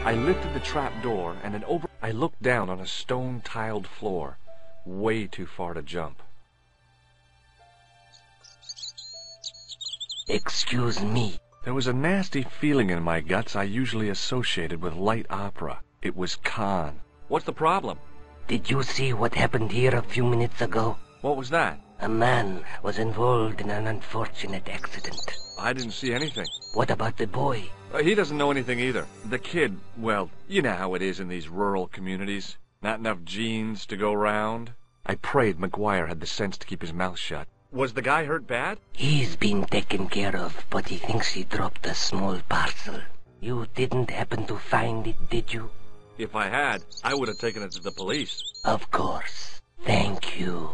I lifted the trap door and I looked down on a stone-tiled floor, way too far to jump. Excuse me. There was a nasty feeling in my guts I usually associated with light opera. It was Khan. What's the problem? Did you see what happened here a few minutes ago? What was that? A man was involved in an unfortunate accident. I didn't see anything. What about the boy? He doesn't know anything either. The kid, well, you know how it is in these rural communities. Not enough genes to go round. I prayed McGuire had the sense to keep his mouth shut. Was the guy hurt bad? He's been taken care of, but he thinks he dropped a small parcel. You didn't happen to find it, did you? If I had, I would have taken it to the police. Of course. Thank you.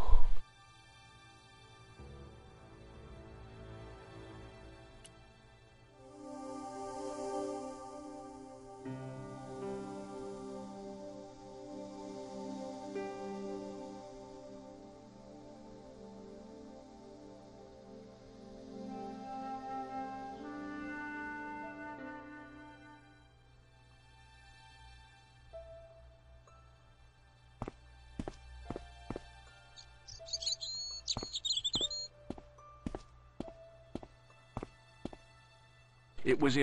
It was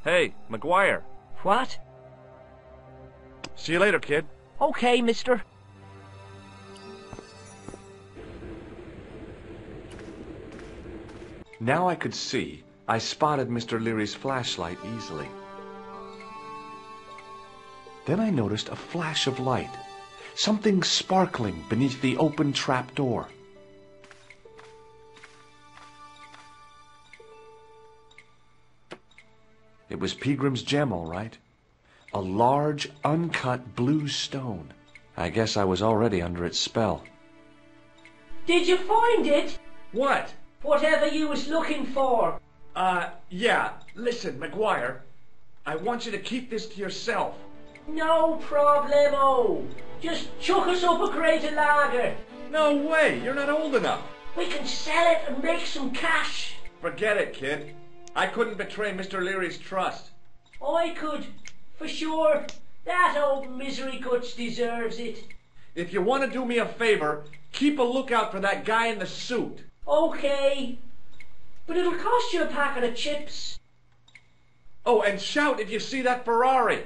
Hey, McGuire. What? See you later, kid. Okay, mister. Now I could see. I spotted Mr. Leary's flashlight easily. Then I noticed a flash of light. Something sparkling beneath the open trap door. It was Peagram's gem, all right. A large, uncut blue stone. I guess I was already under its spell. Did you find it? What? Whatever you was looking for. Yeah. Listen, McGuire. I want you to keep this to yourself. No problemo. Just chuck us up a crate of lager. No way. You're not old enough. We can sell it and make some cash. Forget it, kid. I couldn't betray Mr. Leary's trust. I could, for sure. That old misery guts deserves it. If you want to do me a favor, keep a lookout for that guy in the suit. Okay. But it'll cost you a packet of chips. Oh, and shout if you see that Ferrari.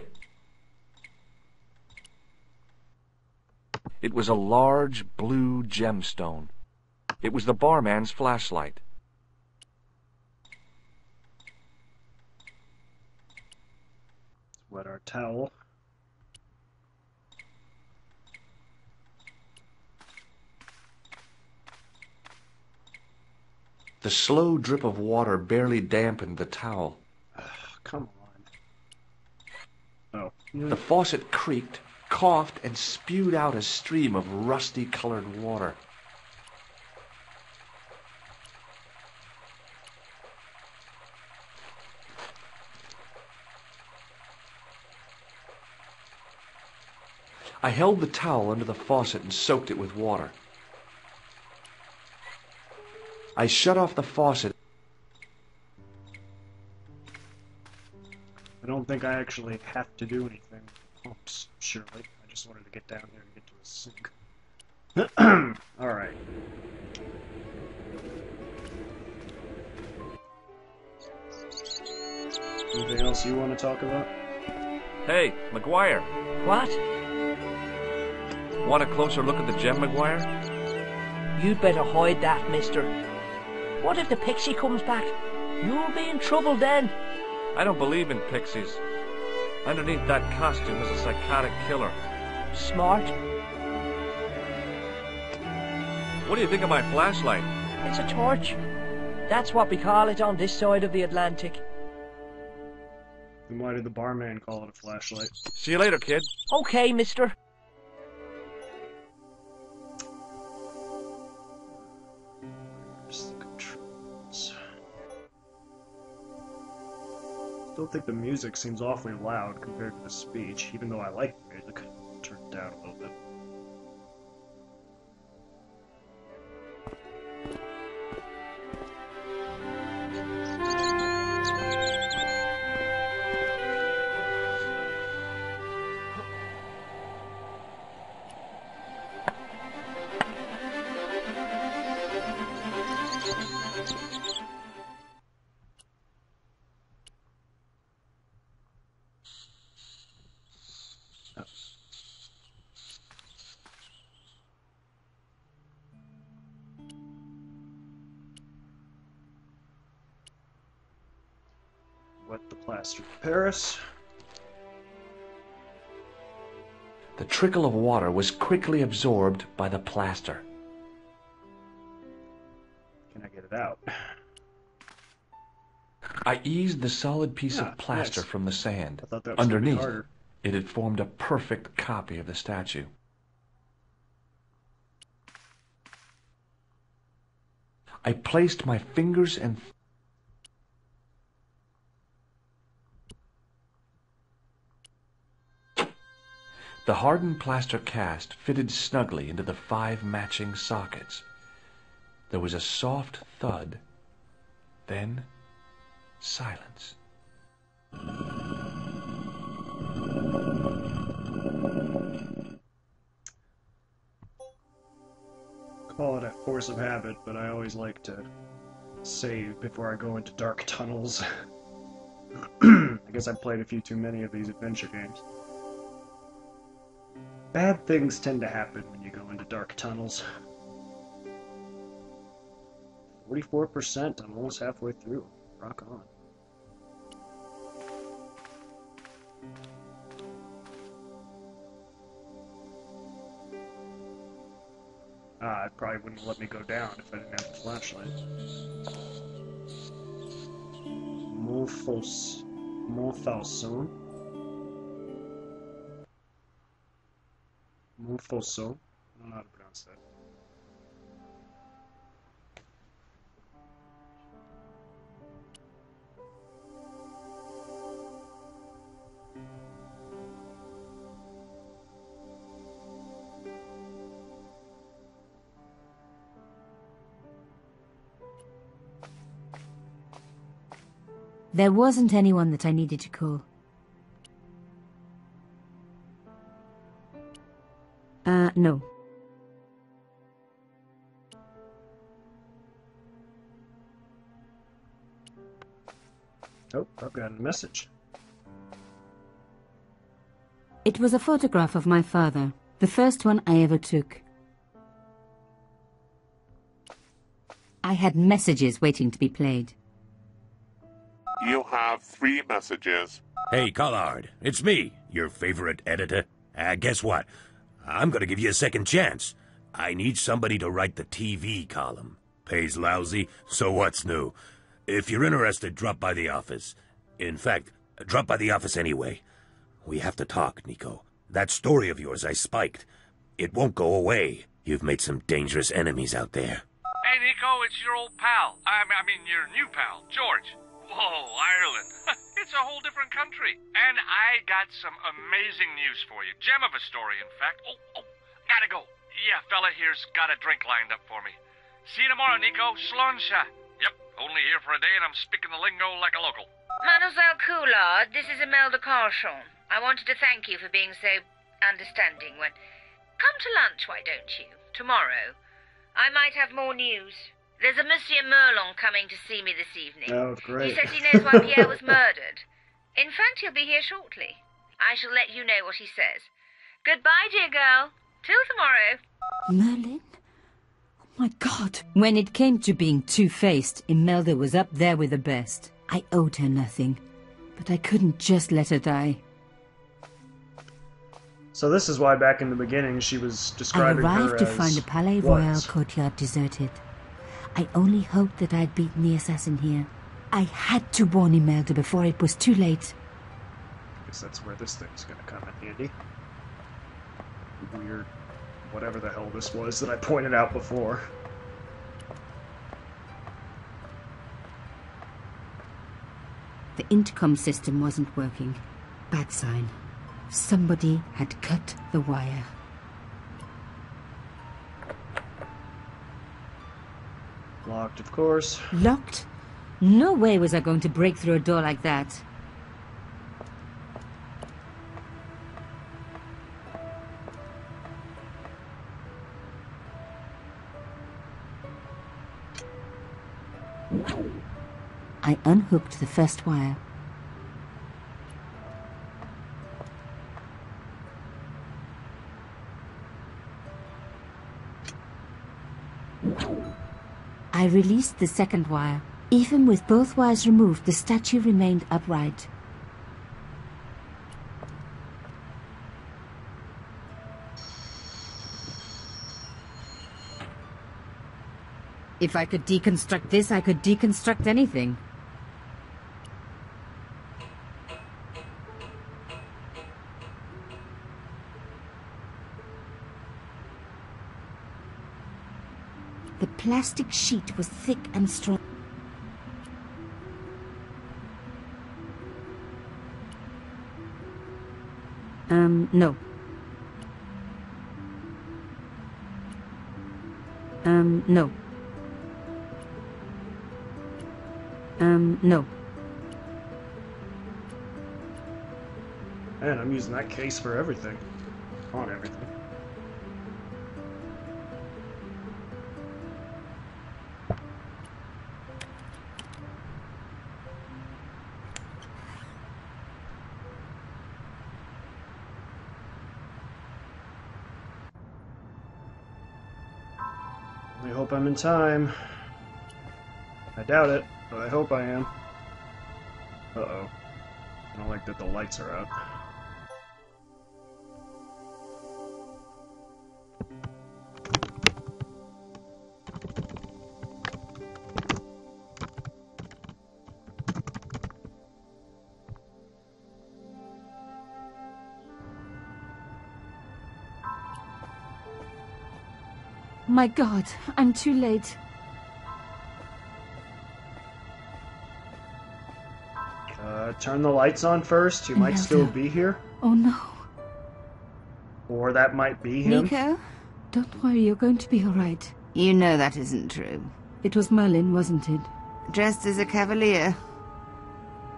It was a large blue gemstone. It was the barman's flashlight. Wet our towel. The slow drip of water barely dampened the towel. Come on. Oh. The faucet creaked, coughed, and spewed out a stream of rusty-colored water. I held the towel under the faucet and soaked it with water. I shut off the faucet. I don't think I actually have to do anything. Oops, surely. I just wanted to get down here and get to a sink. Alright. Anything else you want to talk about? Hey, McGuire. What? Want a closer look at the gem, McGuire? You'd better hide that, mister. What if the pixie comes back? You'll be in trouble then. I don't believe in pixies. Underneath that costume is a psychotic killer. Smart. What do you think of my flashlight? It's a torch. That's what we call it on this side of the Atlantic. Then why did the barman call it a flashlight? See you later, kid. Okay, mister. Where's the controls? Still think the music seems awfully loud compared to the speech, even though I like the music. Turn it down a little bit. wet the plaster in Paris. The trickle of water was quickly absorbed by the plaster. Can I get it out? I eased the solid piece Yeah, of plaster nice. from the sand. I thought that was gonna be Underneath, harder. it had formed a perfect copy of the statue. I placed my fingers and the hardened plaster cast fitted snugly into the 5 matching sockets. There was a soft thud, then silence. Call it a force of habit, but I always like to save before I go into dark tunnels. I guess I've played a few too many of these adventure games. Bad things tend to happen when you go into dark tunnels. 44%, I'm almost halfway through. Rock on. It probably wouldn't let me go down if I didn't have the flashlight. Monfalson. Monfoso. I don't know how to pronounce that. There wasn't anyone that I needed to call. No. Oh, I've got a message. It was a photograph of my father, the first one I ever took. I had messages waiting to be played. You have 3 messages. Hey, Collard, it's me, your favorite editor. Guess what? I'm gonna give you a second chance. I need somebody to write the TV column. Pays lousy, so what's new? If you're interested, drop by the office. In fact, drop by the office anyway. We have to talk, Nico. That story of yours I spiked. It won't go away. You've made some dangerous enemies out there. Hey, Nico, it's your old pal. I mean, your new pal, George. Whoa, Ireland. It's a whole different country. And I got some amazing news for you. Gem of a story, in fact. Oh, gotta go. Yeah, fella here's got a drink lined up for me. See you tomorrow, Nico. Slonsha. Yep, only here for a day and I'm speaking the lingo like a local. Mademoiselle Coulard, this is Imelda Carchon. I wanted to thank you for being so understanding when... Come to lunch, why don't you? Tomorrow. I might have more news. There's a Monsieur Merlon coming to see me this evening. Oh, great. He says he knows why Pierre was murdered. In fact, he'll be here shortly. I shall let you know what he says. Goodbye, dear girl. Till tomorrow. Merlin? Oh my God. When it came to being two-faced, Imelda was up there with the best. I owed her nothing, but I couldn't just let her die. So this is why back in the beginning she was I describing her arrived to as find the Palais Royal was. courtyard deserted. I only hoped that I'd beaten the assassin here. I had to warn Imelda before it was too late. I guess that's where this thing's gonna come in handy. Weird, whatever the hell this was that I pointed out before. The intercom system wasn't working. Bad sign. Somebody had cut the wire. Locked, of course. Locked? No way was I going to break through a door like that. I unhooked the first wire. I released the second wire. Even with both wires removed, the statue remained upright. If I could deconstruct this, I could deconstruct anything. The plastic sheet was thick and strong. No. No. No. Man, I'm using that case for everything. On everything. I hope I'm in time. I doubt it, but I hope I am. Uh-oh. I don't like that the lights are out. My God, I'm too late. Turn the lights on first. You might still be here. Oh no. Or that might be him. Nico? Don't worry, you're going to be alright. You know that isn't true. It was Merlin, wasn't it? Dressed as a cavalier.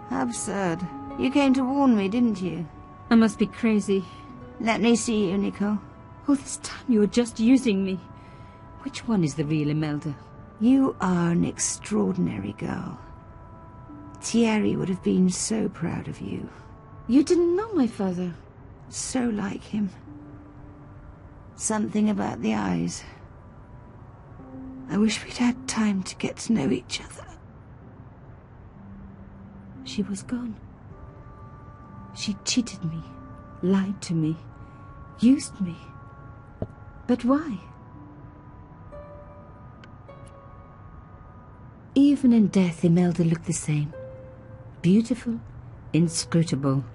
How absurd. You came to warn me, didn't you? I must be crazy. Let me see you, Nico. All this time you were just using me. Which one is the real Imelda? You are an extraordinary girl. Thierry would have been so proud of you. You didn't know my father. So like him. Something about the eyes. I wish we'd had time to get to know each other. She was gone. She cheated me, lied to me, used me. But why? Even in death, Imelda looked the same. Beautiful, inscrutable.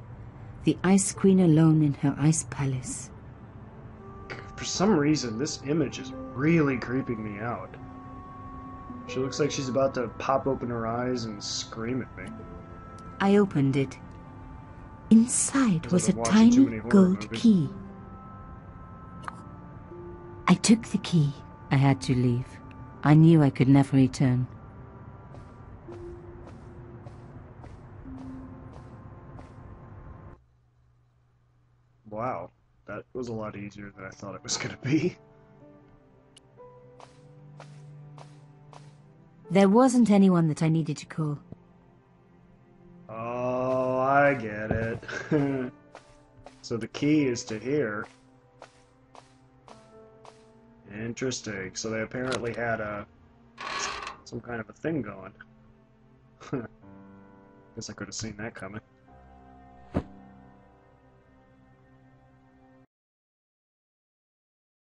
The Ice Queen alone in her ice palace. For some reason, this image is really creeping me out. She looks like she's about to pop open her eyes and scream at me. I opened it. Inside was a I've been watching too tiny many horror gold movies. key. I took the key. I had to leave. I knew I could never return. Wow, that was a lot easier than I thought it was going to be. There wasn't anyone that I needed to call. Oh, I get it. So the key is to here. Interesting. So they apparently had some kind of a thing going. Guess I could have seen that coming.